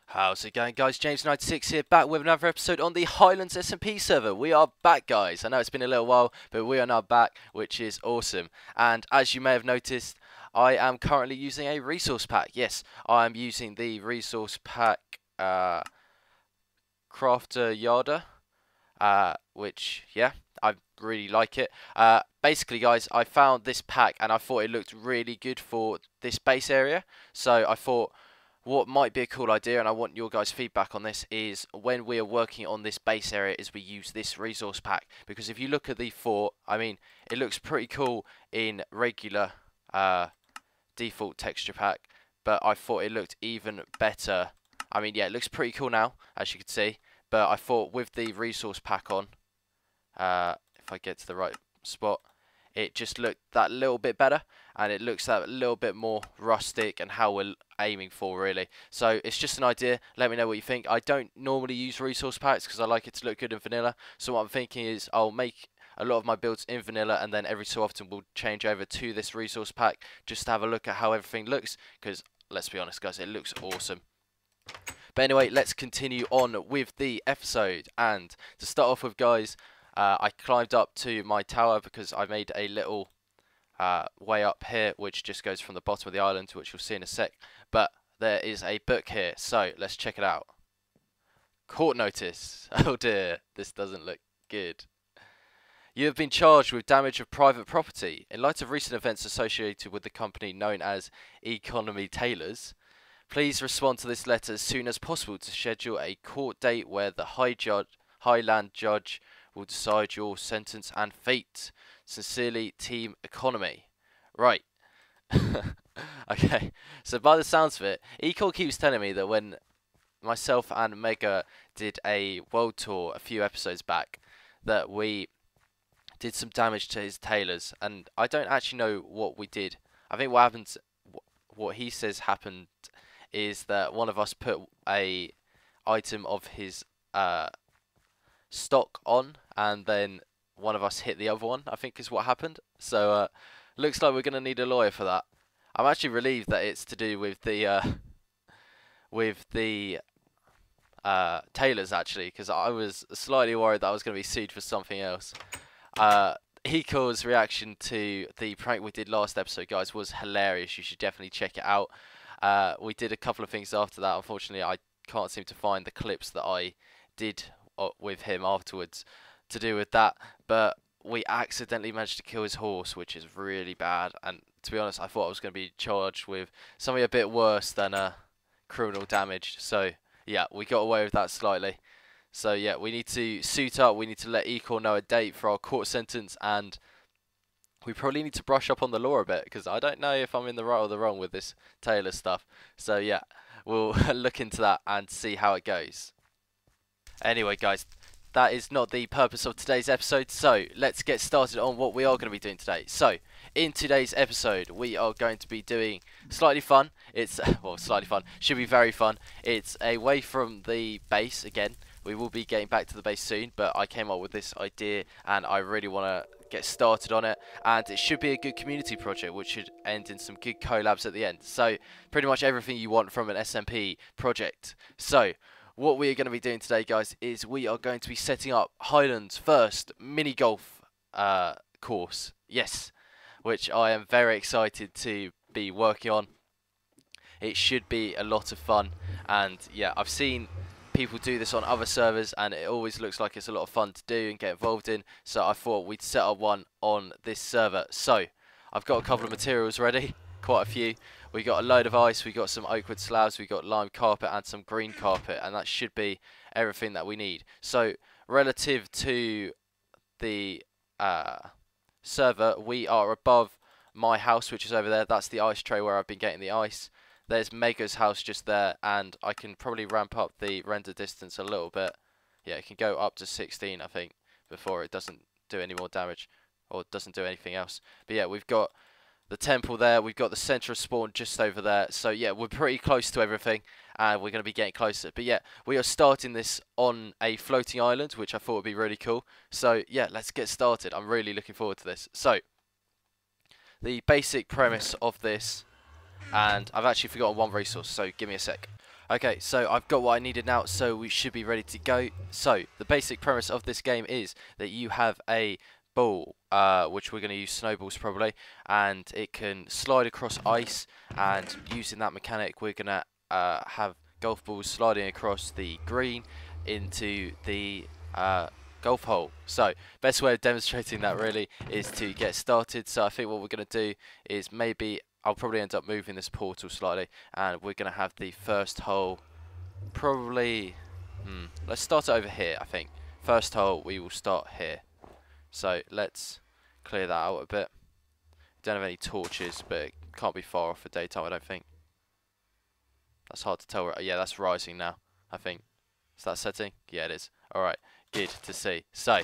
How's it going, guys? James96 here, back with another episode on the Highlands SMP server. We are back, guys. I know it's been a little while, but we are now back, which is awesome. And as you may have noticed, I am currently using a resource pack. Yes, I am using the resource pack Crafter Yarder, which, yeah, I really like it. Basically, guys, I found this pack and I thought it looked really good for this base area. So I thought, what might be a cool idea, and I want your guys' feedback on this, is when we are working on this base area is we use this resource pack. Because if you look at the fort, I mean, it looks pretty cool in regular default texture pack, but I thought it looked even better. I mean, yeah, it looks pretty cool now, as you can see, but I thought with the resource pack on, if I get to the right spot, it just looked that little bit better, and it looks that little bit more rustic and how we're aiming for, really. So it's just an idea. Let me know what you think. I don't normally use resource packs because I like it to look good in vanilla. So what I'm thinking is I'll make a lot of my builds in vanilla, and then every so often we'll change over to this resource pack just to have a look at how everything looks, because let's be honest, guys, it looks awesome. But anyway, let's continue on with the episode. And to start off with, guys, I climbed up to my tower because I made a little way up here which just goes from the bottom of the island, which you'll see in a sec. But there is a book here, so let's check it out. Court notice. Oh dear, this doesn't look good. You have been charged with damage of private property. In light of recent events associated with the company known as Economy Tailors, please respond to this letter as soon as possible to schedule a court date where the Highland judge will decide your sentence and fate. Sincerely, Team Economy. Right. Okay. So by the sounds of it, Econ keeps telling me that when myself and Mega did a world tour a few episodes back, that we did some damage to his tailors, and I don't actually know what we did. I think what happened, what he says happened, is that one of us put a item of his stock on, and then one of us hit the other one, I think is what happened. So looks like we're going to need a lawyer for that. I'm actually relieved that it's to do with the tailors, actually, because I was slightly worried that I was going to be sued for something else. Eco's reaction to the prank we did last episode, guys, was hilarious. You should definitely check it out. We did a couple of things after that. Unfortunately, I can't seem to find the clips that I did with him afterwards to do with that, but we accidentally managed to kill his horse, which is really bad. And to be honest, I thought I was going to be charged with something a bit worse than criminal damage. So yeah, we got away with that slightly. So yeah, we need to suit up. We need to let Ecor know a date for our court sentence, and we probably need to brush up on the law a bit, because I don't know if I'm in the right or the wrong with this Taylor stuff. So yeah, we'll look into that and see how it goes. Anyway, guys, that is not the purpose of today's episode, so let's get started on what we are going to be doing today. So, in today's episode, we are going to be doing slightly fun. It's, well, slightly fun, should be very fun. It's away from the base again. We will be getting back to the base soon, but I came up with this idea and I really want to get started on it, and it should be a good community project which should end in some good collabs at the end. So, pretty much everything you want from an SMP project. So, what we are going to be doing today, guys, is we are going to be setting up Highlands' first mini-golf course. Yes, which I am very excited to be working on. It should be a lot of fun, and yeah, I've seen people do this on other servers, and it always looks like it's a lot of fun to do and get involved in, so I thought we'd set up one on this server. So, I've got a couple of materials ready, quite a few. We got a load of ice, we got some oakwood slabs, we got lime carpet and some green carpet, and that should be everything that we need. So, relative to the server, we are above my house, which is over there. That's the ice tray where I've been getting the ice. There's Mega's house just there, and I can probably ramp up the render distance a little bit. Yeah, it can go up to 16, I think, before it doesn't do any more damage, or doesn't do anything else. But yeah, we've got the temple there, we've got the center of spawn just over there. So yeah, we're pretty close to everything, and we're going to be getting closer. But yeah, we are starting this on a floating island, which I thought would be really cool. So yeah, let's get started. I'm really looking forward to this. So, the basic premise of this, and I've actually forgotten one resource, so give me a sec. Okay, so I've got what I needed now, so we should be ready to go. So the basic premise of this game is that you have a ball, which we're going to use snowballs probably, and it can slide across ice, and using that mechanic we're going to have golf balls sliding across the green into the golf hole. So best way of demonstrating that really is to get started. So I think what we're going to do is maybe I'll probably end up moving this portal slightly, and we're going to have the first hole probably, let's start it over here. I think first hole we will start here. So let's clear that out a bit. Don't have any torches, but it can't be far off for daytime, I don't think. That's hard to tell. Yeah, that's rising now, I think. Is that setting? Yeah, it is. Alright, good to see. So,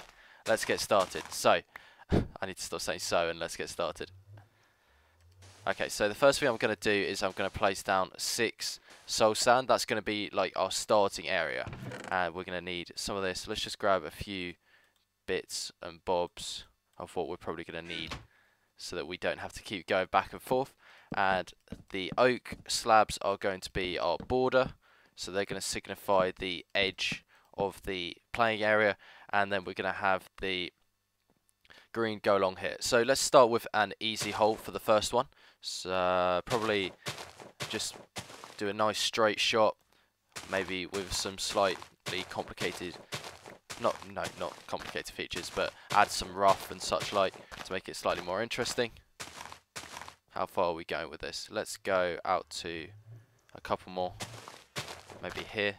let's get started. So, I need to stop saying so and let's get started. Okay, so the first thing I'm going to do is I'm going to place down 6 soul sand. That's going to be like our starting area. And we're going to need some of this. Let's just grab a few bits and bobs of what we're probably going to need so that we don't have to keep going back and forth. And the oak slabs are going to be our border. So they're going to signify the edge of the playing area. And then we're going to have the green go along here. So let's start with an easy hole for the first one. So probably just do a nice straight shot, maybe with some slightly complicated, not complicated features, but add some rough and such like to make it slightly more interesting. How far are we going with this? Let's go out to a couple more, maybe here.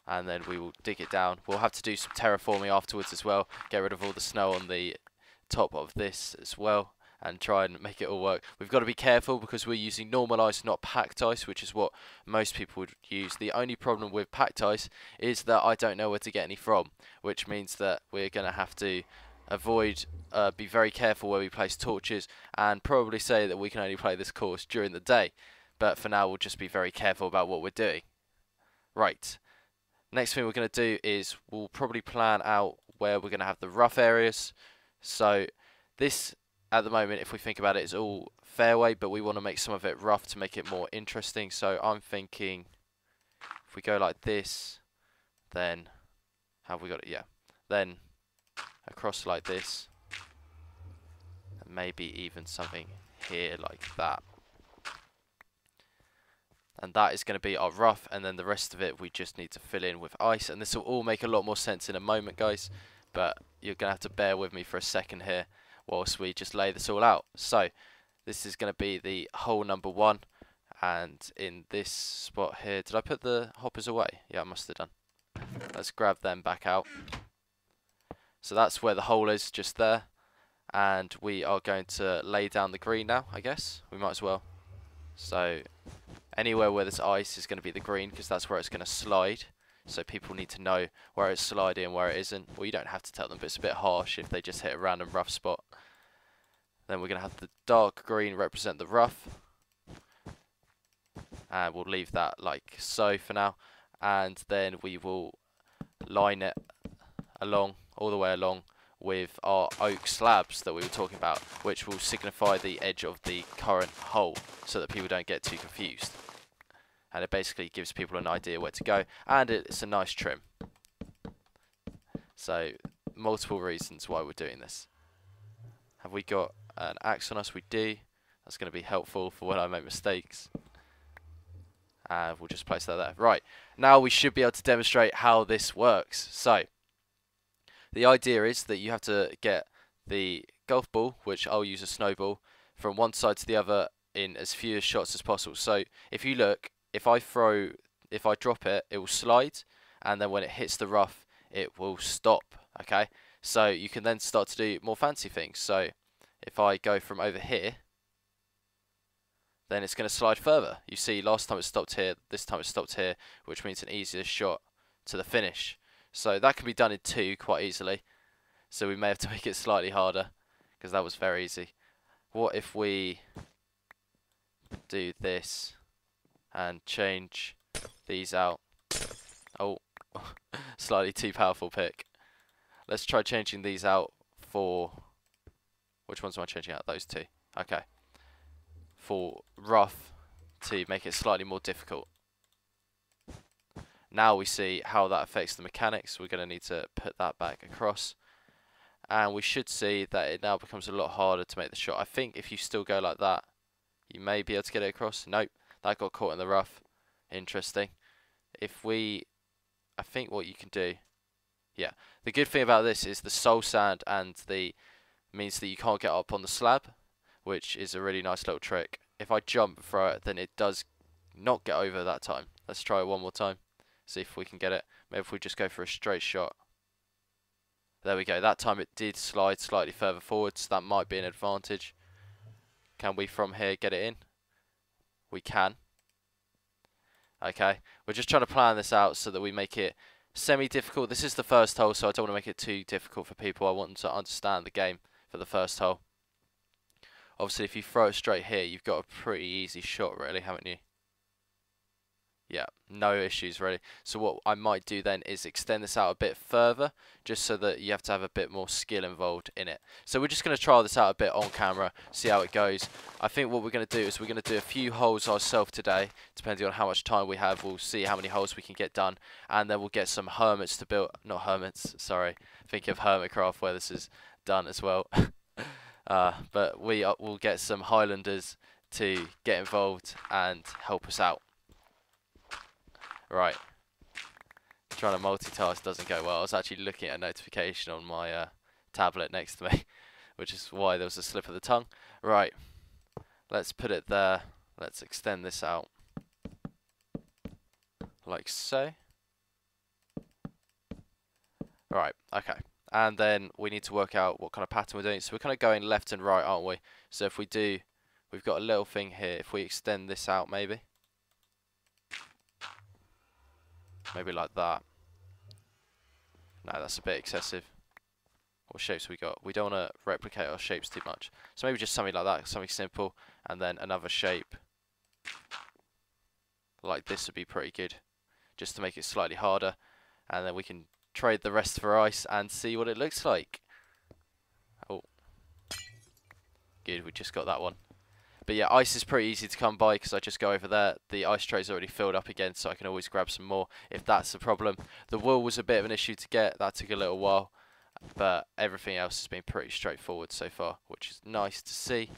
And then we will dig it down. We'll have to do some terraforming afterwards as well. Get rid of all the snow on the top of this as well, and try and make it all work. We've got to be careful because we're using normal ice, not packed ice, which is what most people would use. The only problem with packed ice is that I don't know where to get any from, which means that we're going to have to avoid, be very careful where we place torches, and probably say that we can only play this course during the day. But for now, we'll just be very careful about what we're doing. Right. Next thing we're going to do is we'll probably plan out where we're going to have the rough areas. So this, at the moment, if we think about it, is all fairway, but we want to make some of it rough to make it more interesting. So I'm thinking if we go like this, then have we got it? Yeah. Then across like this, and maybe even something here like that. And that is going to be our rough, and then the rest of it we just need to fill in with ice. And this will all make a lot more sense in a moment, guys, but you're going to have to bear with me for a second here whilst we just lay this all out. So this is going to be the hole number 1, and in this spot here, did I put the hoppers away? Yeah, I must have done. Let's grab them back out. So that's where the hole is, just there, and we are going to lay down the green now, I guess. We might as well. So anywhere where there's ice is going to be the green, because that's where it's going to slide. So people need to know where it's sliding and where it isn't. Well, you don't have to tell them, but it's a bit harsh if they just hit a random rough spot. Then we're going to have the dark green represent the rough. And we'll leave that like so for now. And then we will line it along, all the way along, with our oak slabs that we were talking about, which will signify the edge of the current hole so that people don't get too confused. And it basically gives people an idea where to go, and it's a nice trim. So multiple reasons why we're doing this. Have we got an axe on us? We do. That's going to be helpful for when I make mistakes. And we'll just place that there. Right, now we should be able to demonstrate how this works. So the idea is that you have to get the golf ball, which I'll use a snowball, from one side to the other in as few shots as possible. So if you look, if I drop it, it will slide, and then when it hits the rough, it will stop. Okay, so you can then start to do more fancy things. So if I go from over here, then it's going to slide further. You see, last time it stopped here, this time it stopped here, which means an easier shot to the finish. So that can be done in 2 quite easily. So we may have to make it slightly harder, because that was very easy. What if we do this and change these out? Oh, slightly too powerful pick. Let's try changing these out for Which ones am I changing out? Those two. Okay. For rough, to make it slightly more difficult. Now we see how that affects the mechanics. We're going to need to put that back across. And we should see that it now becomes a lot harder to make the shot. I think if you still go like that, you may be able to get it across. Nope, that got caught in the rough. Interesting. I think what you can do, yeah. The good thing about this is the soul sand and the means that you can't get up on the slab, which is a really nice little trick. If I jump for it, then it does not get over that time. Let's try it one more time. See if we can get it. Maybe if we just go for a straight shot. There we go. That time it did slide slightly further forward, so that might be an advantage. Can we from here get it in? We can. Okay. We're just trying to plan this out so that we make it semi-difficult. This is the first hole, so I don't want to make it too difficult for people. I want them to understand the game for the first hole. Obviously, if you throw it straight here, you've got a pretty easy shot, really, haven't you? Yeah, no issues really. So what I might do then is extend this out a bit further, just so that you have to have a bit more skill involved in it. So we're just going to try this out a bit on camera, see how it goes. I think what we're going to do is we're going to do a few holes ourselves today, depending on how much time we have. We'll see how many holes we can get done, and then we'll get some hermits to build, not hermits, sorry, think of Hermitcraft where this is done as well. But we'll get some Highlanders to get involved and help us out. Right, trying to multitask doesn't go well. I was actually looking at a notification on my tablet next to me, which is why there was a slip of the tongue. Right, let's put it there. Let's extend this out like so. Right, okay. And then we need to work out what kind of pattern we're doing. So we're kind of going left and right, aren't we? So if we do, we've got a little thing here. If we extend this out maybe. Maybe like that. No, that's a bit excessive. What shapes we got? We don't want to replicate our shapes too much. So maybe just something like that, something simple. And then another shape like this would be pretty good. Just to make it slightly harder. And then we can trade the rest for ice and see what it looks like. Oh. Good, we just got that one. But yeah, ice is pretty easy to come by because I just go over there. The ice tray's already filled up again, so I can always grab some more if that's the problem. The wool was a bit of an issue to get. That took a little while. But everything else has been pretty straightforward so far, which is nice to see.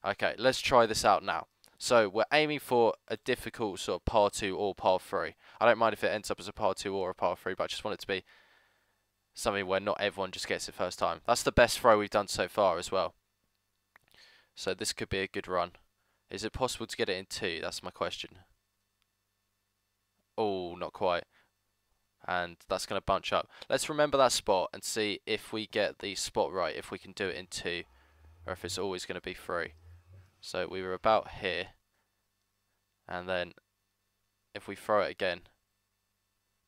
Okay, let's try this out now. So we're aiming for a difficult sort of par 2 or par 3. I don't mind if it ends up as a par 2 or a par 3, but I just want it to be something where not everyone just gets it first time. That's the best throw we've done so far as well. So this could be a good run. Is it possible to get it in 2? That's my question. Oh, not quite. And that's going to bunch up. Let's remember that spot and see if we get the spot right, if we can do it in 2, or if it's always going to be 3. So we were about here. And then if we throw it again.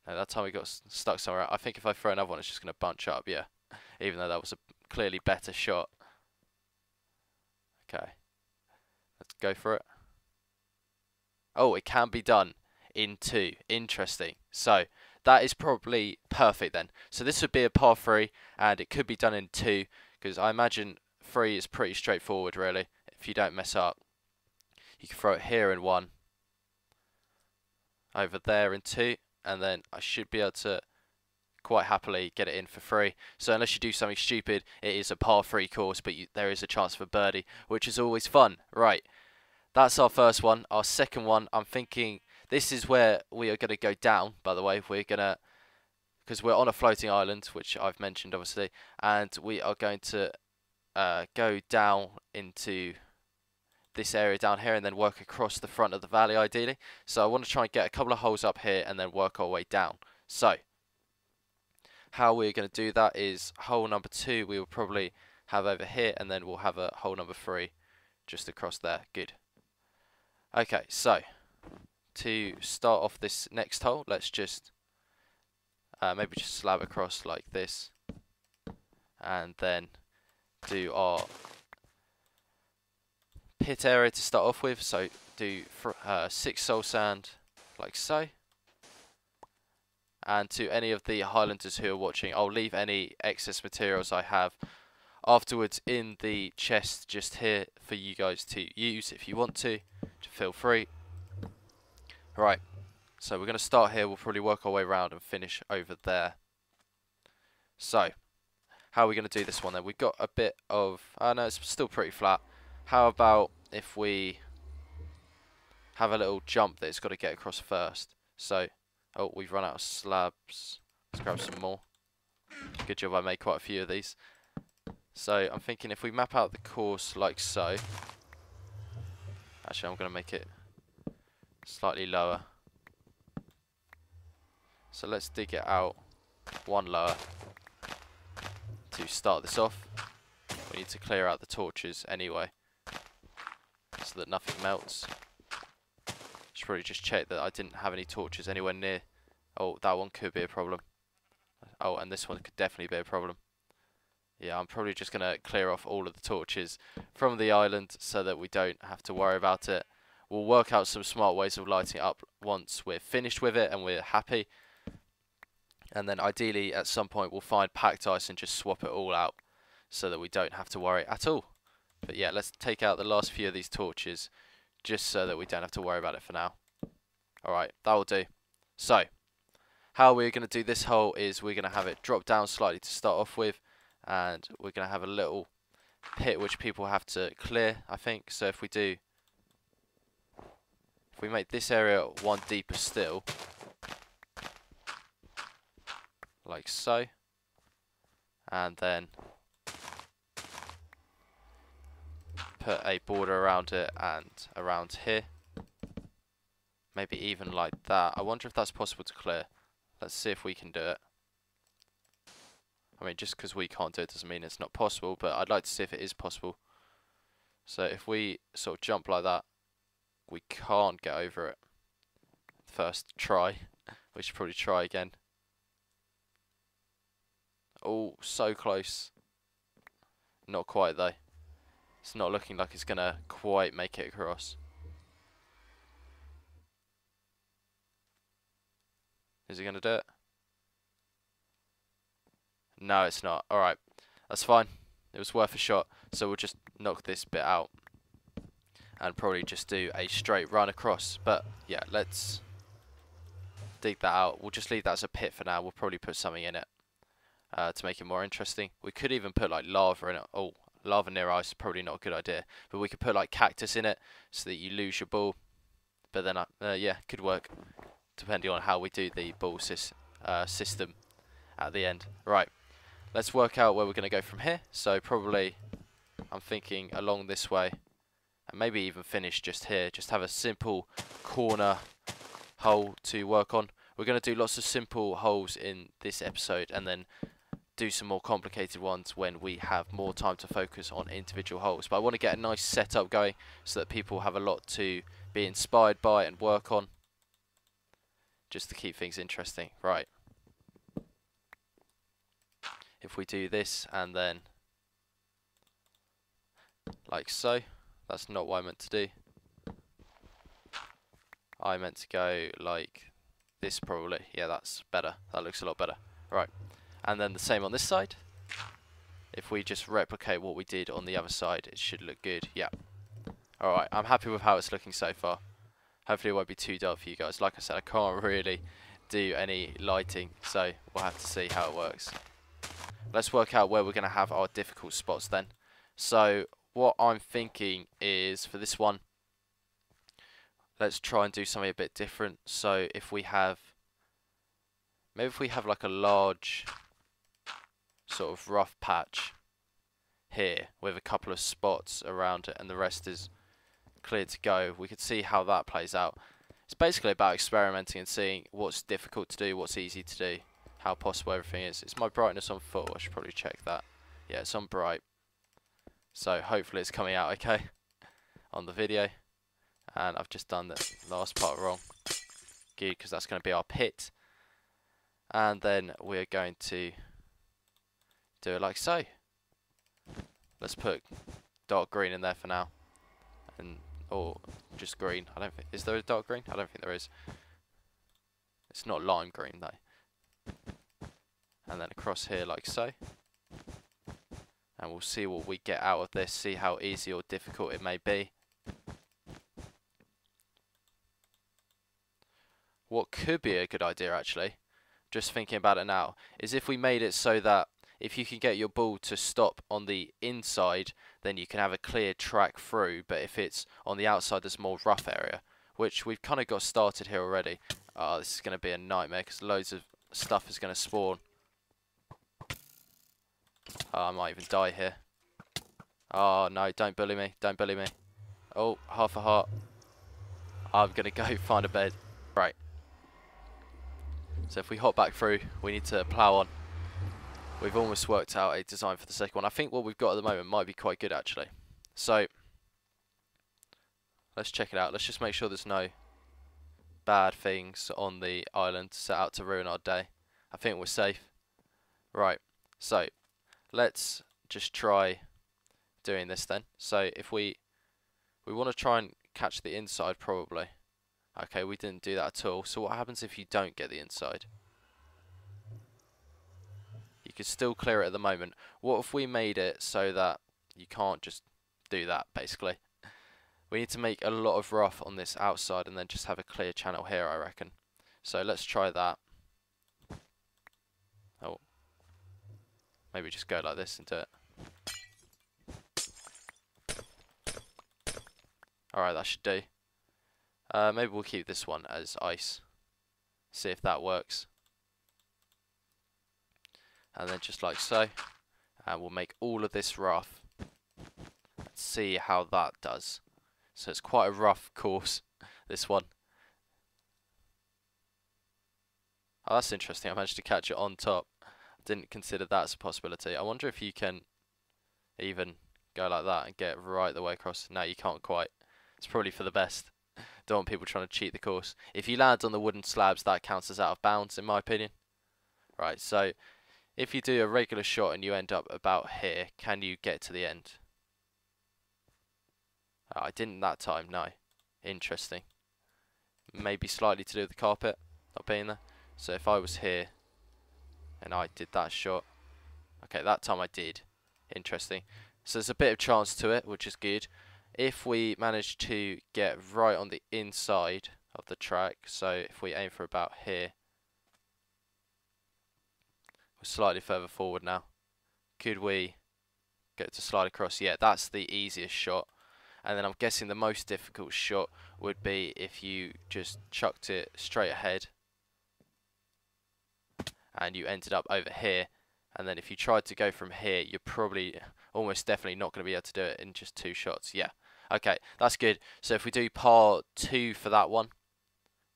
No, that time we got stuck somewhere. I think if I throw another one, it's just going to bunch up, yeah. Even though that was a clearly better shot. Okay, let's go for it. Oh, it can be done in 2. Interesting. So that is probably perfect then. So this would be a par 3, and it could be done in 2, because I imagine 3 is pretty straightforward, really. If you don't mess up, you can throw it here in 1, over there in 2, and then I should be able to quite happily get it in for 3. So unless you do something stupid, it is a par 3 course, but there is a chance for birdie, which is always fun. Right, that's our first one. Our second one, I'm thinking this is where we are going to go down, by the way. We're going to, because we're on a floating island, which I've mentioned obviously, and we are going to go down into this area down here and then work across the front of the valley ideally. So I want to try and get a couple of holes up here and then work our way down. So how we're going to do that is hole number 2 we will probably have over here, and then we'll have a hole number 3 just across there. Good. Okay, so to start off this next hole, let's just maybe just slab across like this, and then do our pit area to start off with. So do 6 soul sand like so. And to any of the Highlanders who are watching, I'll leave any excess materials I have afterwards in the chest just here for you guys to use if you want to feel free. Right, so we're going to start here. We'll probably work our way around and finish over there. So, how are we going to do this one then? We've got a bit of, no, it's still pretty flat. How about if we have a little jump that it's got to get across first? So, oh, we've run out of slabs. Let's grab some more. Good job, I made quite a few of these. So, I'm thinking if we map out the course like so. Actually, I'm going to make it slightly lower. So let's dig it out one lower to start this off. We need to clear out the torches anyway, so that nothing melts. Should probably just check that I didn't have any torches anywhere near. Oh, that one could be a problem. Oh, and this one could definitely be a problem. Yeah, I'm probably just going to clear off all of the torches from the island so that we don't have to worry about it. We'll work out some smart ways of lighting it up once we're finished with it and we're happy. And then ideally at some point we'll find packed ice and just swap it all out so that we don't have to worry at all. But yeah, let's take out the last few of these torches just so that we don't have to worry about it for now. Alright, that will do. So, how we're going to do this hole is we're going to have it drop down slightly to start off with, and we're going to have a little pit which people have to clear, I think. So if we make this area one deeper still, like so, and then put a border around it and around here, maybe even like that. I wonder if that's possible to clear. Let's see if we can do it. I mean, just because we can't do it doesn't mean it's not possible, but I'd like to see if it is possible. So if we sort of jump like that, we can't get over it first try. We should probably try again. Oh, so close. Not quite though. It's not looking like it's gonna quite make it across. Is it gonna do it? No, it's not. Alright, that's fine. It was worth a shot. So we'll just knock this bit out and probably just do a straight run across. But yeah, let's dig that out. We'll just leave that as a pit for now. We'll probably put something in it to make it more interesting. We could even put like lava in it. Oh, lava near ice is probably not a good idea. But we could put like cactus in it so that you lose your ball. But then, yeah, could work depending on how we do the ball system at the end. Right, let's work out where we're going to go from here. So probably, I'm thinking along this way. And maybe even finish just here. Just have a simple corner hole to work on. We're going to do lots of simple holes in this episode and then do some more complicated ones when we have more time to focus on individual holes. But I want to get a nice setup going so that people have a lot to be inspired by and work on, just to keep things interesting. Right. If we do this and then like so, that's not what I meant to do. I meant to go like this probably. Yeah, that's better. That looks a lot better. Right. And then the same on this side. If we just replicate what we did on the other side, it should look good. Yeah. Alright, I'm happy with how it's looking so far. Hopefully it won't be too dull for you guys. Like I said, I can't really do any lighting, so we'll have to see how it works. Let's work out where we're going to have our difficult spots then. So what I'm thinking is for this one, let's try and do something a bit different. So if we have, maybe if we have like a large sort of rough patch here with a couple of spots around it and the rest is clear to go, we could see how that plays out. It's basically about experimenting and seeing what's difficult to do, what's easy to do, how possible everything is. It's my brightness on full. I should probably check that. Yeah, it's on bright. So hopefully it's coming out okay on the video. And I've just done the last part wrong. Good, because that's going to be our pit. And then we're going to do it like so. Let's put dark green in there for now. And or just green. I don't think, is there a dark green? I don't think there is. It's not lime green though. And then across here like so. and we'll see what we get out of this, see how easy or difficult it may be. What could be a good idea, actually, just thinking about it now, is if we made it so that if you can get your ball to stop on the inside, then you can have a clear track through, but if it's on the outside, there's more rough area, which we've kind of got started here already. Oh, this is going to be a nightmare because loads of stuff is going to spawn. Oh, I might even die here. Oh no, don't bully me, don't bully me. Oh, half a heart. I'm going to go find a bed. Right. So if we hop back through, we need to plough on. We've almost worked out a design for the second one. I think what we've got at the moment might be quite good, actually. So let's check it out. Let's just make sure there's no bad things on the island set out to ruin our day. I think we're safe. Right, so let's just try doing this then. So if we want to try and catch the inside, probably. Okay, we didn't do that at all. So what happens if you don't get the inside? You can still clear it at the moment. What if we made it so that you can't just do that, basically? We need to make a lot of rough on this outside and then just have a clear channel here, I reckon. So let's try that. Oh. Maybe just go like this and do it. Alright, that should do. Maybe we'll keep this one as ice. See if that works. And then just like so. And we'll make all of this rough. Let's see how that does. So it's quite a rough course, this one. Oh, that's interesting. I managed to catch it on top. Didn't consider that as a possibility. I wonder if you can even go like that and get right the way across. No, you can't quite. It's probably for the best. Don't want people trying to cheat the course. If you land on the wooden slabs, that counts as out of bounds, in my opinion. Right, so if you do a regular shot and you end up about here, can you get to the end? Oh, I didn't that time, no. Interesting. Maybe slightly to do with the carpet not being there. So if I was here and I did that shot, okay, that time I did. Interesting. So there's a bit of chance to it, which is good. If we manage to get right on the inside of the track, so if we aim for about here, we're slightly further forward now. Could we get to slide across? Yeah, that's the easiest shot. And then I'm guessing the most difficult shot would be if you just chucked it straight ahead and you ended up over here. And then if you tried to go from here, you're probably almost definitely not going to be able to do it in just 2 shots. Yeah. Okay, that's good. So if we do part 2 for that one,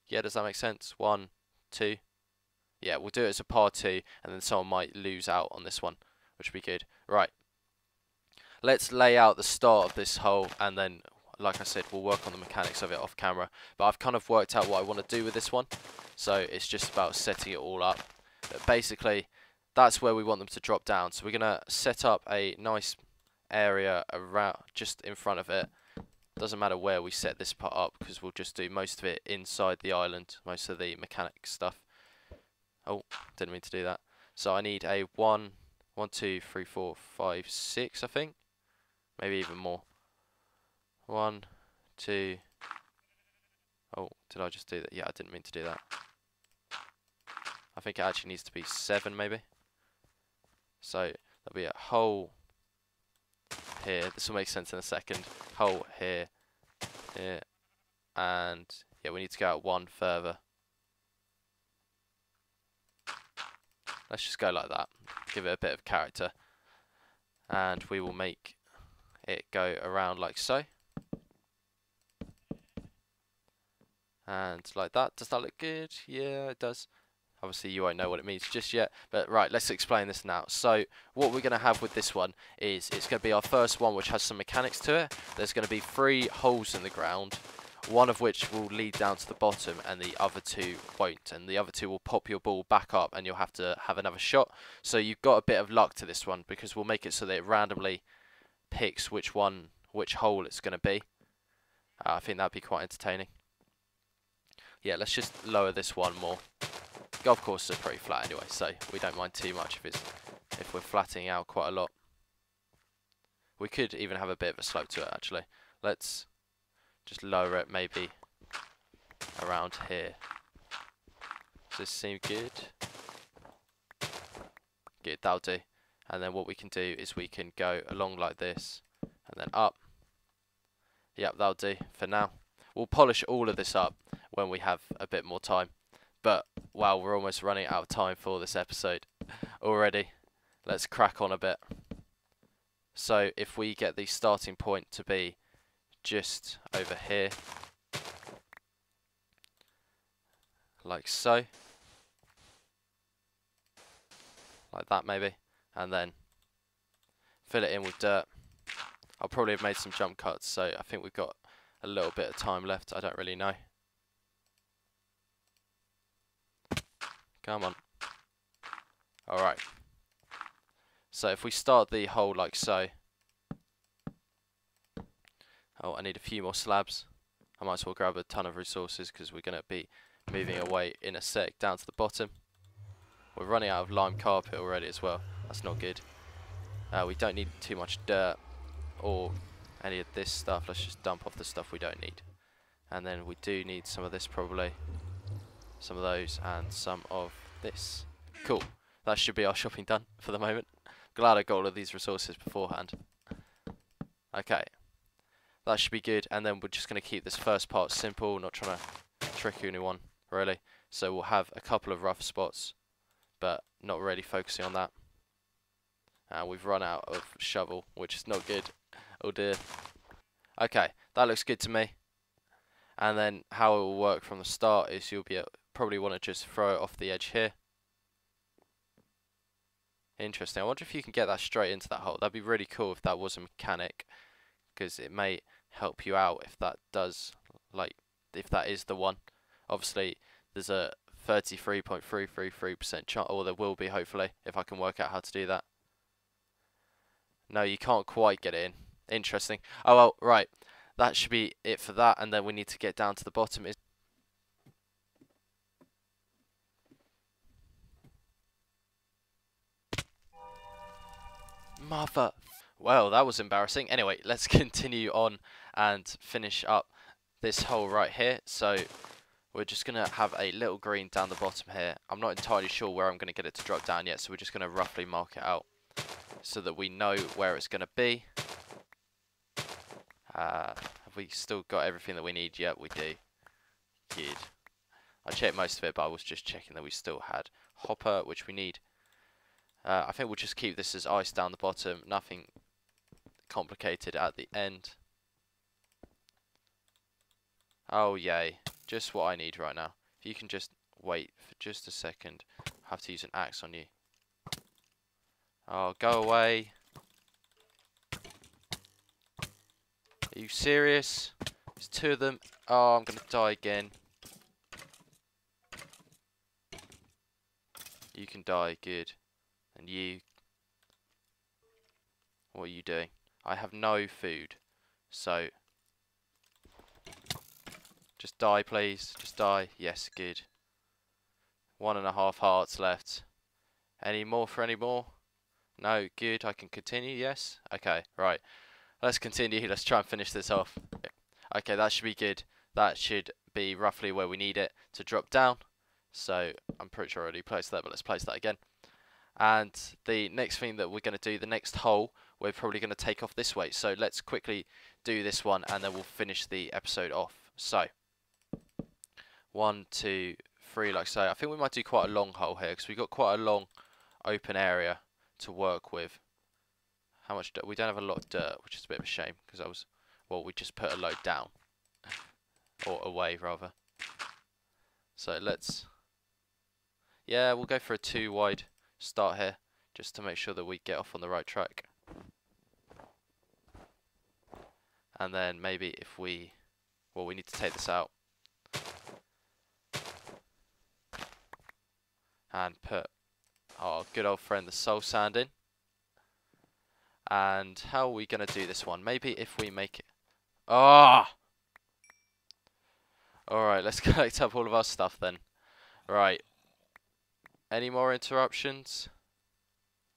yeah, does that make sense? 1, 2. Yeah, we'll do it as a part 2, and then someone might lose out on this one, which would be good. Right. Let's lay out the start of this hole, and then, like I said, we'll work on the mechanics of it off camera. But I've kind of worked out what I want to do with this one, so it's just about setting it all up. But basically, that's where we want them to drop down. So we're going to set up a nice area around, just in front of it. Doesn't matter where we set this part up, because we'll just do most of it inside the island, most of the mechanic stuff. Oh, didn't mean to do that. So I need a 1, 2, 3, 4, 5, 6, I think. Maybe even more. 1, 2. Oh, did I just do that? Yeah, I didn't mean to do that. I think it actually needs to be 7, maybe. So there'll be a hole here. This will make sense in a second. Hole here, here, and yeah, we need to go out 1 further. Let's just go like that. Give it a bit of character, and we will make it go around like so, and like that. Does that look good? Yeah, it does. Obviously you won't know what it means just yet, but right, let's explain this now. So what we're going to have with this one is it's going to be our first one, which has some mechanics to it. There's going to be 3 holes in the ground, one of which will lead down to the bottom and the other 2 won't, and the other 2 will pop your ball back up and you'll have to have another shot. So you've got a bit of luck to this one, because we'll make it so that it randomly picks which hole it's going to be. I think that'd be quite entertaining. Yeah, let's just lower this one more. Golf courses are pretty flat anyway, so we don't mind too much if we're flattening out quite a lot. We could even have a bit of a slope to it, actually. Let's just lower it maybe around here. Does this seem good? Good, that'll do. And then what we can do is we can go along like this and then up. Yep, that'll do for now. We'll polish all of this up when we have a bit more time. But, wow, we're almost running out of time for this episode already. Let's crack on a bit. So, if we get the starting point to be just over here, like so. Like that maybe. And then fill it in with dirt. I'll probably have made some jump cuts, so I think we've got a little bit of time left. I don't really know. Come on. Alright. So if we start the hole like so. Oh, I need a few more slabs. I might as well grab a ton of resources because we're going to be moving away in a sec down to the bottom. We're running out of lime carpet already as well. That's not good. We don't need too much dirt or any of this stuff. Let's just dump off the stuff we don't need. And then we do need some of this probably. Some of those and some of this. Cool. That should be our shopping done for the moment. Glad I got all of these resources beforehand. Okay. That should be good. And then we're just going to keep this first part simple. Not trying to trick anyone really. So we'll have a couple of rough spots, but not really focusing on that. And we've run out of shovel, which is not good. Oh dear. Okay, that looks good to me. And then how it will work from the start is you'll be probably want to just throw it off the edge here. Interesting. I wonder if you can get that straight into that hole. That'd be really cool if that was a mechanic, because it may help you out if that does, like, if that is the one. Obviously, there's a 33.333% chance, or there will be hopefully, if I can work out how to do that. No, you can't quite get it in. Interesting. Oh well, right. That should be it for that, and then we need to get down to the bottom. Mother. Well, that was embarrassing. Anyway, let's continue on and finish up this hole right here. So we're just going to have a little green down the bottom here. I'm not entirely sure where I'm going to get it to drop down yet, so we're just going to roughly mark it out so that we know where it's going to be. Have we still got everything that we need? Yep, we do. Good. I checked most of it, but I was just checking that we still had hopper, which we need. I think we'll just keep this as ice down the bottom. Nothing complicated at the end. Oh, yay. Just what I need right now. If you can just wait for just a second. I have to use an axe on you. Oh, go away. Are you serious? There's two of them. Oh, I'm going to die again. You can die, good. And you... What are you doing? I have no food. So... Just die, please. Just die. Yes, good. 1.5 hearts left. Any more for any more? No, good. I can continue, yes? Okay, right. Let's continue. Let's try and finish this off. Okay, that should be good. That should be roughly where we need it to drop down. So, I'm pretty sure I already placed that, but let's place that again. And the next thing that we're going to do, the next hole, we're probably going to take off this way. So, let's quickly do this one, and then we'll finish the episode off. So, 1, 2, 3, like so. I think we might do quite a long hole here, because we've got quite a long open area to work with. How much dirt? We don't have a lot of dirt, which is a bit of a shame, because I was, well, we just put a load down. Or away, rather. So let's, yeah, we'll go for a 2 wide start here, just to make sure that we get off on the right track. And then maybe if we, well, we need to take this out. And put our good old friend the soul sand in. And how are we going to do this one? Maybe if we make it... Ah! Alright, let's collect up all of our stuff then. Right. Any more interruptions?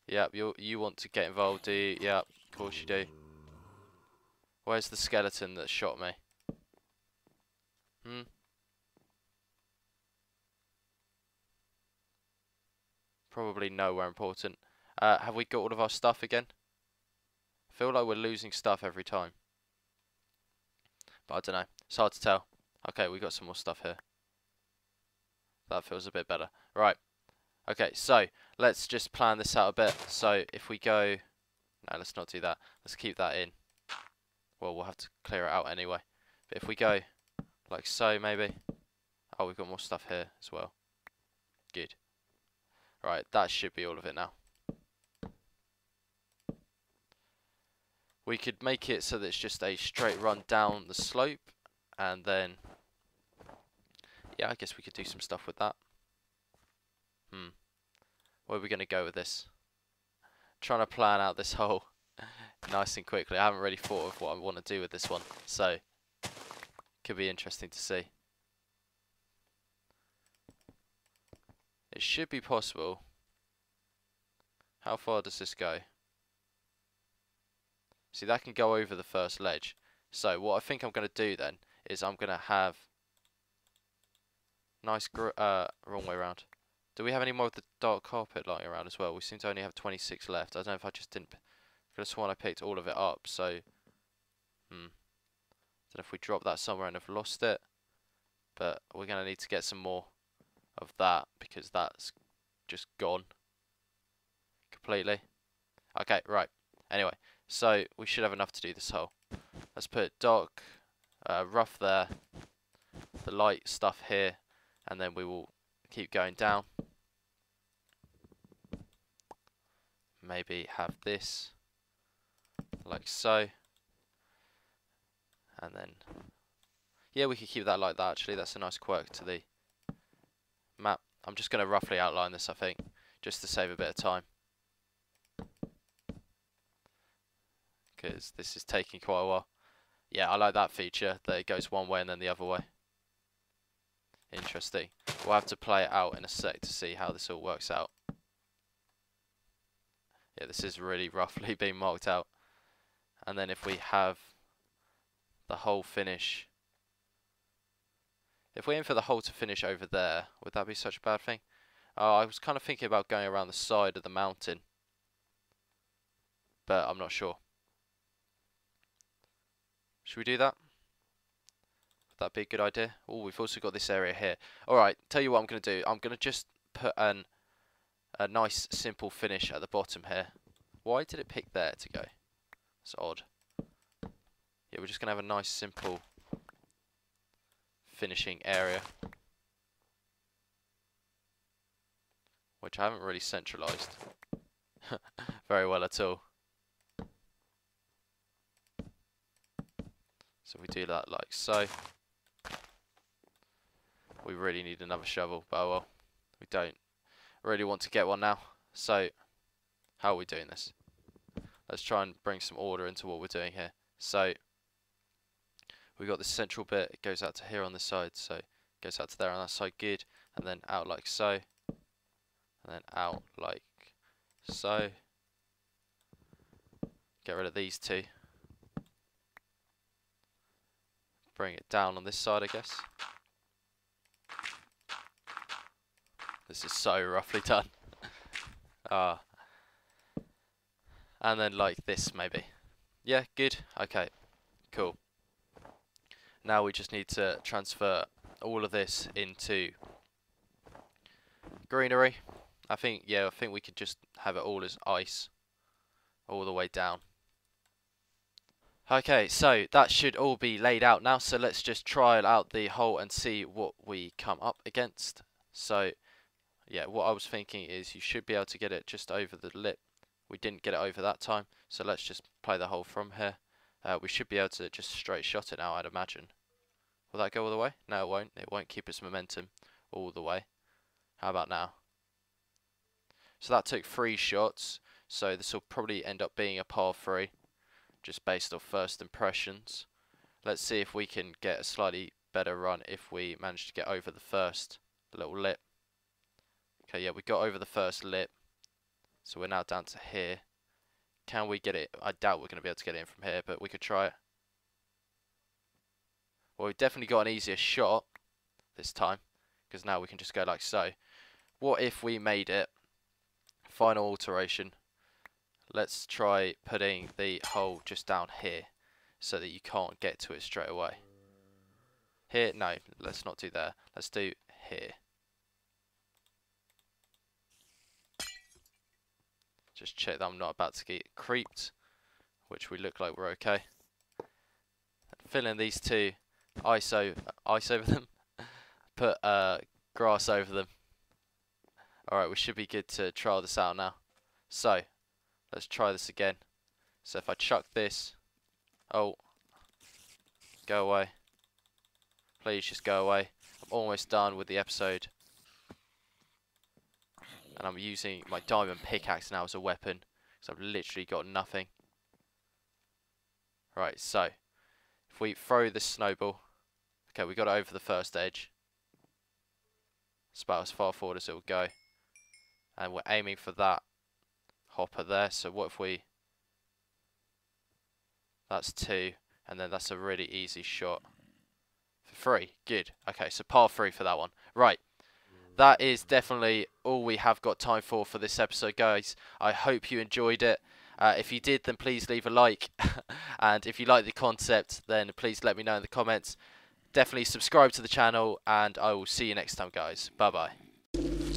Yep, you want to get involved, do you? Yep, of course you do. Where's the skeleton that shot me? Probably nowhere important. Have we got all of our stuff again? I feel like we're losing stuff every time. But I don't know. It's hard to tell. Okay, we got some more stuff here. That feels a bit better. Right. Okay, so let's just plan this out a bit. So if we go... No, let's not do that. Let's keep that in. Well, we'll have to clear it out anyway. But if we go like so, maybe. Oh, we've got more stuff here as well. Good. Right, that should be all of it now. We could make it so that it's just a straight run down the slope, and then, yeah, I guess we could do some stuff with that. Where are we going to go with this? Trying to plan out this hole nice and quickly. I haven't really thought of what I want to do with this one, so could be interesting to see. It should be possible. How far does this go? See, that can go over the first ledge. So what I think I'm going to do then is I'm going to have nice wrong way around. Do we have any more of the dark carpet lying around as well? We seem to only have 26 left. I don't know if I just didn't. I could have sworn I picked all of it up. So, don't know if we drop that somewhere and have lost it. But we're going to need to get some more of that because that's just gone completely. Okay, right. Anyway, so we should have enough to do this hole. Let's put dark, rough there, the light stuff here, and then we will keep going down. Maybe have this like so, and then yeah, we could keep that like that. Actually, that's a nice quirk to the map. I'm just going to roughly outline this, I think, just to save a bit of time, because this is taking quite a while. Yeah, I like that feature, that it goes one way and then the other way. Interesting. We'll have to play it out in a sec to see how this all works out. Yeah, this is really roughly being marked out. And then if we have the hole finish, if we aim for the hole to finish over there, would that be such a bad thing? Oh, I was kind of thinking about going around the side of the mountain, but I'm not sure. Should we do that? Would that be a good idea? Oh, we've also got this area here. Alright, tell you what I'm going to do. I'm going to just put a nice simple finish at the bottom here. Why did it pick there to go? It's odd. Yeah, we're just going to have a nice simple finishing area, which I haven't really centralized very well at all. So if we do that like so, we really need another shovel, but oh well, we don't really want to get one now. So how are we doing this? Let's try and bring some order into what we're doing here. So we got this central bit, it goes out to here on this side, so it goes out to there on that side, good, and then out like so, and then out like so. Get rid of these two. Bring it down on this side, I guess. This is so roughly done. And then like this maybe. Yeah, good. Okay, cool. Now we just need to transfer all of this into greenery. I think we could just have it all as ice all the way down. Okay, so that should all be laid out now, so let's just trial out the hole and see what we come up against. So yeah, what I was thinking is you should be able to get it just over the lip. We didn't get it over that time, so let's just play the hole from here. We should be able to just straight shot it now, I'd imagine. Will that go all the way? No, it won't. It won't keep its momentum all the way. How about now? So that took 3 shots, so this will probably end up being a par 3, just based off first impressions. Let's see if we can get a slightly better run if we manage to get over the first little lip. Okay, yeah, we got over the first lip, so we're now down to here. Can we get it? I doubt we're going to be able to get it in from here, but we could try it. Well, we've definitely got an easier shot this time, because now we can just go like so. What if we made it, final alteration, let's try putting the hole just down here, so that you can't get to it straight away. Here, no, let's not do there. Let's do here. Just check that I'm not about to get creeped, which we look like we're okay. Fill in these two, ice over them, put grass over them. Alright, we should be good to trial this out now. So, let's try this again. So if I chuck this, oh, go away. Please just go away. I'm almost done with the episode. And I'm using my diamond pickaxe now as a weapon, because I've literally got nothing. Right, so, if we throw this snowball, okay, we got it over the first edge. It's about as far forward as it will go. And we're aiming for that hopper there, so what if we, that's 2, and then that's a really easy shot. For 3, good. Okay, so par 3 for that one. Right. That is definitely all we have got time for this episode, guys. I hope you enjoyed it. If you did, then please leave a like. And if you like the concept, then please let me know in the comments. Definitely subscribe to the channel, and I will see you next time, guys. Bye-bye.